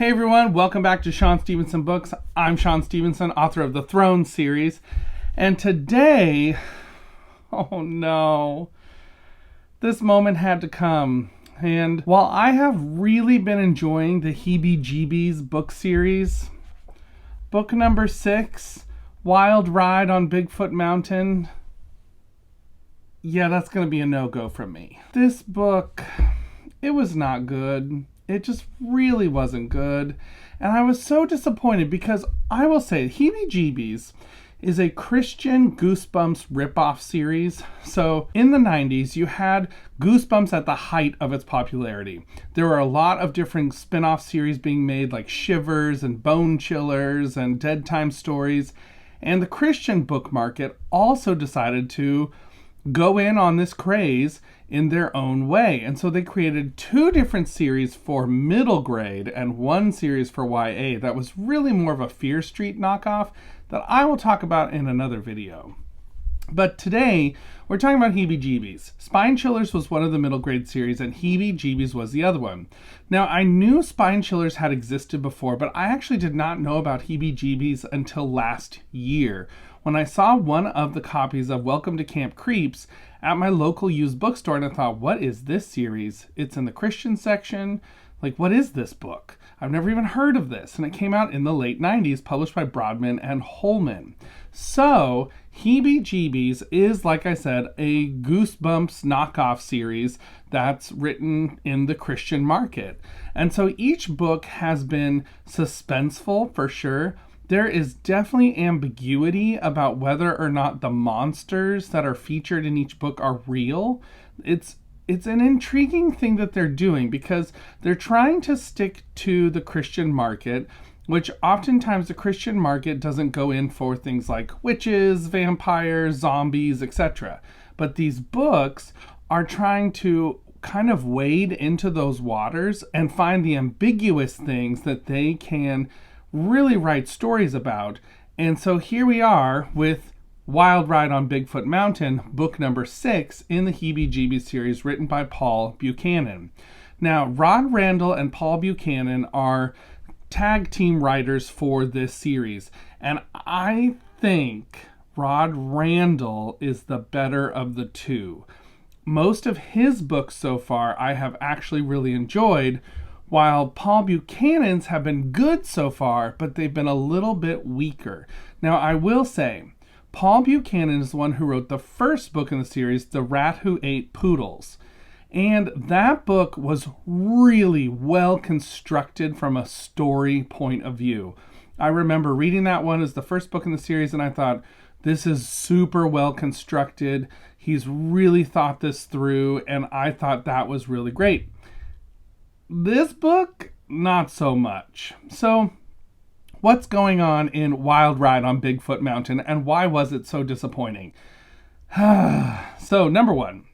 Hey everyone, welcome back to Shaun Stevenson Books. I'm Shaun Stevenson, author of the Throne series. And today, oh no, this moment had to come. And while I have really been enjoying the Heebie Jeebies book series, book number 6, Wild Ride on Bigfoot Mountain, yeah, that's going to be a no-go from me. This book, it was not good. It just really wasn't good. And I was so disappointed because I will say Heebie Jeebies is a Christian Goosebumps ripoff series. So in the 90s, you had Goosebumps at the height of its popularity. There were a lot of different spin-off series being made like Shivers and Bone Chillers and Dead Time Stories. And the Christian book market also decided to go in on this craze in their own way. And so they created 2 different series for middle grade and 1 series for YA that was really more of a Fear Street knockoff that I will talk about in another video. But today, we're talking about Heebie Jeebies. Spine Chillers was one of the middle grade series and Heebie Jeebies was the other one. Now, I knew Spine Chillers had existed before, but I actually did not know about Heebie Jeebies until last year, when I saw one of the copies of Welcome to Camp Creeps at my local used bookstore, and I thought, what is this series? It's in the Christian section. Like, what is this book? I've never even heard of this. And it came out in the late 90s, published by Broadman and Holman. So, Heebie Jeebies is, like I said, a Goosebumps knockoff series that's written in the Christian market. And so each book has been suspenseful, for sure. There is definitely ambiguity about whether or not the monsters that are featured in each book are real. It's an intriguing thing that they're doing because they're trying to stick to the Christian market, which oftentimes the Christian market doesn't go in for things like witches, vampires, zombies, etc. But these books are trying to kind of wade into those waters and find the ambiguous things that they can really write stories about. And so here we are with Wild Ride on Bigfoot Mountain, book number 6 in the Heebie Jeebies series, written by Paul Buchanan. Now, Rod Randall and Paul Buchanan are tag team writers for this series, and I think Rod Randall is the better of the two. Most of his books so far I have actually really enjoyed, while Paul Buchanan's have been good so far, but they've been a little bit weaker. Now, I will say, Paul Buchanan is the one who wrote the first book in the series, The Rat Who Ate Poodles. And that book was really well constructed from a story point of view. I remember reading that one as the first book in the series, and I thought, this is super well constructed. He's really thought this through, and I thought that was really great. This book, not so much. So, what's going on in Wild Ride on Bigfoot Mountain, and why was it so disappointing? So, number 1,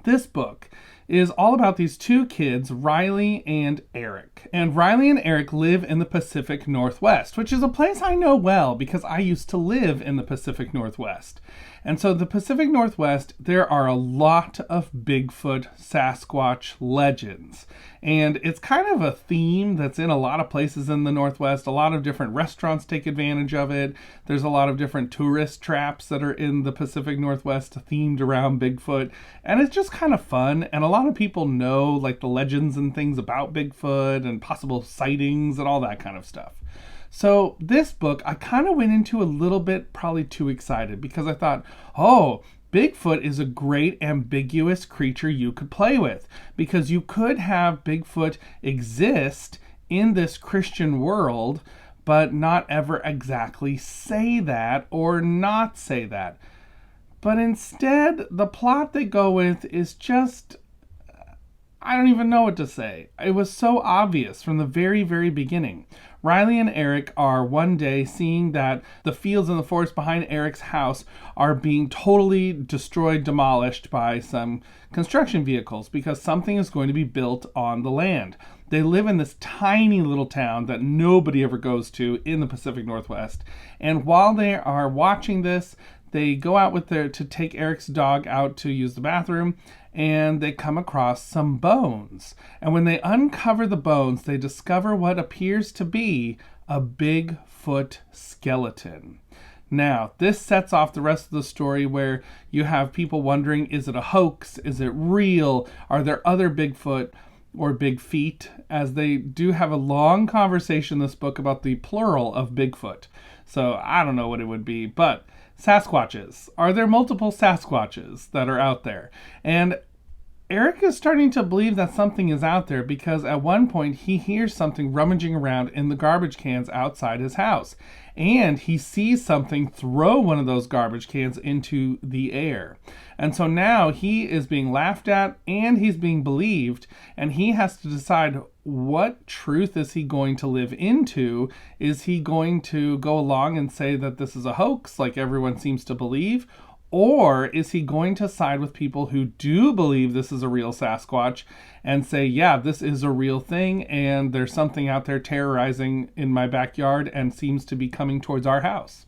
this book is all about these 2 kids, Riley and Eric. And Riley and Eric live in the Pacific Northwest, which is a place I know well because I used to live in the Pacific Northwest. And so the Pacific Northwest, there are a lot of Bigfoot, Sasquatch legends. And it's kind of a theme that's in a lot of places in the Northwest. A lot of different restaurants take advantage of it. There's a lot of different tourist traps that are in the Pacific Northwest themed around Bigfoot. And it's just kind of fun. And a lot of people know like the legends and things about Bigfoot and possible sightings and all that kind of stuff. So this book, I kind of went into a little bit probably too excited because I thought, oh, Bigfoot is a great ambiguous creature you could play with, because you could have Bigfoot exist in this Christian world, but not ever exactly say that or not say that. But instead, the plot they go with is just, I don't even know what to say. It was so obvious from the very, very beginning. Riley and Eric are one day seeing that the fields in the forest behind Eric's house are being totally destroyed, demolished by some construction vehicles because something is going to be built on the land. They live in this tiny little town that nobody ever goes to in the Pacific Northwest. And while they are watching this, they go out to take Eric's dog out to use the bathroom, and they come across some bones. And when they uncover the bones, they discover what appears to be a Bigfoot skeleton. Now, this sets off the rest of the story where you have people wondering, is it a hoax? Is it real? Are there other Bigfoot or big feet? As they do have a long conversation in this book about the plural of Bigfoot. So I don't know what it would be, but Sasquatches. Are there multiple Sasquatches that are out there? And Eric is starting to believe that something is out there because at one point he hears something rummaging around in the garbage cans outside his house. And he sees something throw one of those garbage cans into the air. And so now he is being laughed at and he's being believed. And he has to decide, what truth is he going to live into? Is he going to go along and say that this is a hoax like everyone seems to believe? Or is he going to side with people who do believe this is a real Sasquatch and say, yeah, this is a real thing and there's something out there terrorizing in my backyard and seems to be coming towards our house?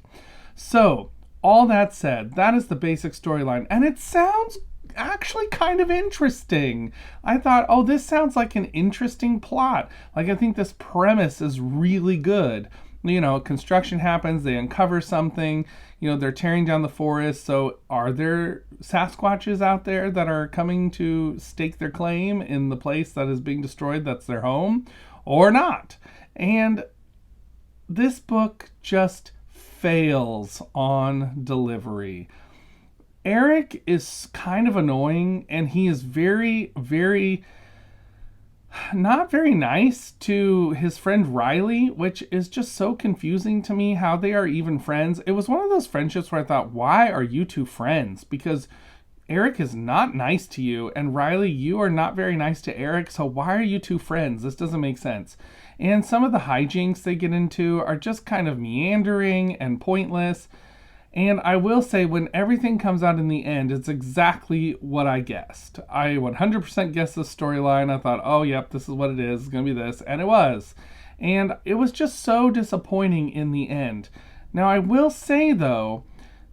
So, all that said, that is the basic storyline. And it sounds actually kind of interesting. I thought, oh, this sounds like an interesting plot. Like, I think this premise is really good. You know, construction happens, they uncover something, you know, they're tearing down the forest. So are there Sasquatches out there that are coming to stake their claim in the place that is being destroyed, that's their home, or not? And this book just fails on delivery. Eric is kind of annoying, and he is very, very not very nice to his friend Riley, which is just so confusing to me how they are even friends. It was one of those friendships where I thought, why are you two friends? Because Eric is not nice to you, and Riley, you are not very nice to Eric, so why are you two friends? This doesn't make sense. And some of the hijinks they get into are just kind of meandering and pointless. And I will say, when everything comes out in the end, it's exactly what I guessed. I 100% guessed the storyline. I thought, oh, yep, this is what it is. It's going to be this. And it was. And it was just so disappointing in the end. Now, I will say, though,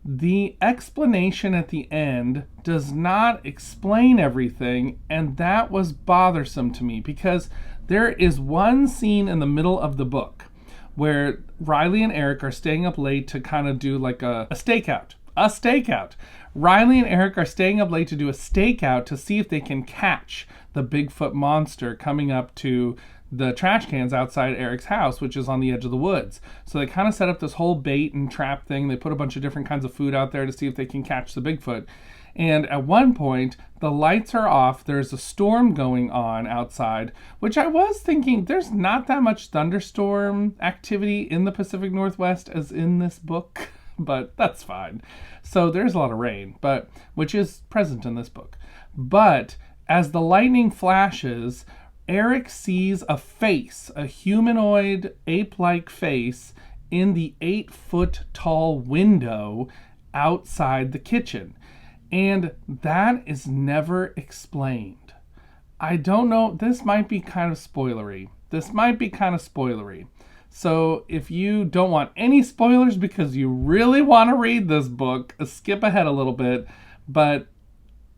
the explanation at the end does not explain everything. And that was bothersome to me because there is one scene in the middle of the book where Riley and Eric are staying up late to kind of do like a stakeout. A stakeout. Riley and Eric are staying up late to do a stakeout to see if they can catch the Bigfoot monster coming up to the trash cans outside Eric's house, which is on the edge of the woods. So they kind of set up this whole bait and trap thing. They put a bunch of different kinds of food out there to see if they can catch the Bigfoot. And at one point, the lights are off. There's a storm going on outside, which I was thinking there's not that much thunderstorm activity in the Pacific Northwest as in this book, but that's fine. So there's a lot of rain, but which is present in this book. But as the lightning flashes, Eric sees a face, a humanoid ape-like face in the 8-foot-tall window outside the kitchen. And that is never explained. I don't know. This might be kind of spoilery. So if you don't want any spoilers because you really want to read this book, skip ahead a little bit. But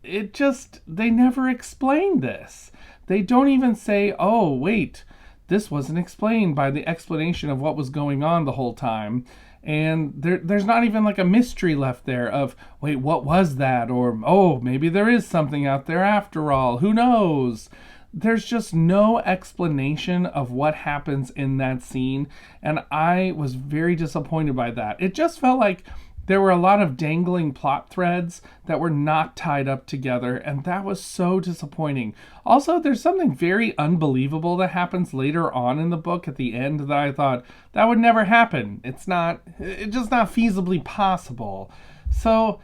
they never explain this. They don't even say, oh, wait, this wasn't explained by the explanation of what was going on the whole time. And there's not even like a mystery left there of, wait, what was that? Or, oh, maybe there is something out there after all. Who knows? There's just no explanation of what happens in that scene. And I was very disappointed by that. It just felt like there were a lot of dangling plot threads that were not tied up together, and that was so disappointing. Also, there's something very unbelievable that happens later on in the book at the end that I thought, that would never happen. It's just not feasibly possible. So,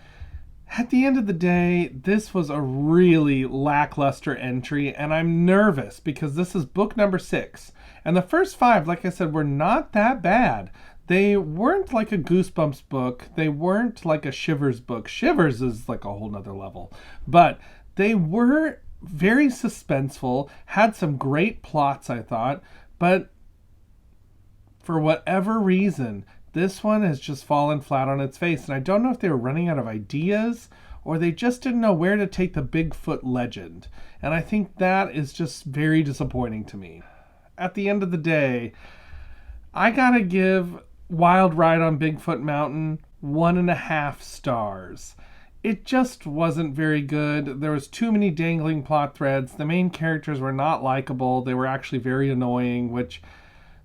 at the end of the day, this was a really lackluster entry, and I'm nervous because this is book number 6. And the first 5, like I said, were not that bad. They weren't like a Goosebumps book. They weren't like a Shivers book. Shivers is like a whole nother level. But they were very suspenseful, had some great plots, I thought. But for whatever reason, This one has just fallen flat on its face, and I don't know if they were running out of ideas or they just didn't know where to take the Bigfoot legend. And I think that is just very disappointing to me. At the end of the day, I gotta give Wild Ride on Bigfoot Mountain 1.5 stars. It just wasn't very good. There was too many dangling plot threads. The main characters were not likable. They were actually very annoying, which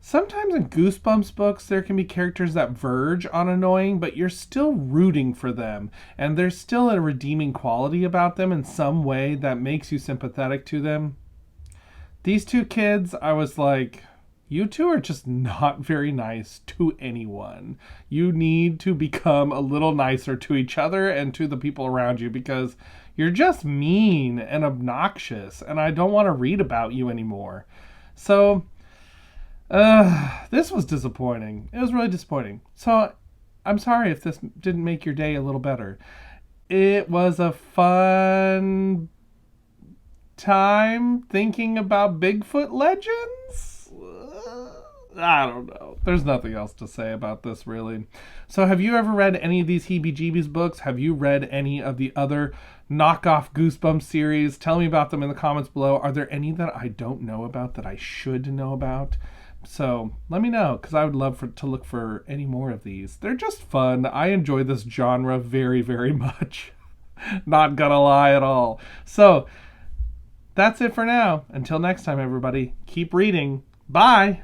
sometimes in Goosebumps books there can be characters that verge on annoying, but you're still rooting for them, and there's still a redeeming quality about them in some way that makes you sympathetic to them. These two kids, I was like, you two are just not very nice to anyone. You need to become a little nicer to each other and to the people around you, because you're just mean and obnoxious, and I don't want to read about you anymore. So, this was disappointing. It was really disappointing. So, I'm sorry if this didn't make your day a little better. It was a fun time thinking about Bigfoot legends? I don't know. There's nothing else to say about this, really. So have you ever read any of these Heebie Jeebies books? Have you read any of the other knockoff Goosebumps series? Tell me about them in the comments below. Are there any that I don't know about that I should know about? So let me know, because I would love to look for any more of these. They're just fun. I enjoy this genre very, very much. Not gonna lie at all. So that's it for now. Until next time, everybody, keep reading. Bye!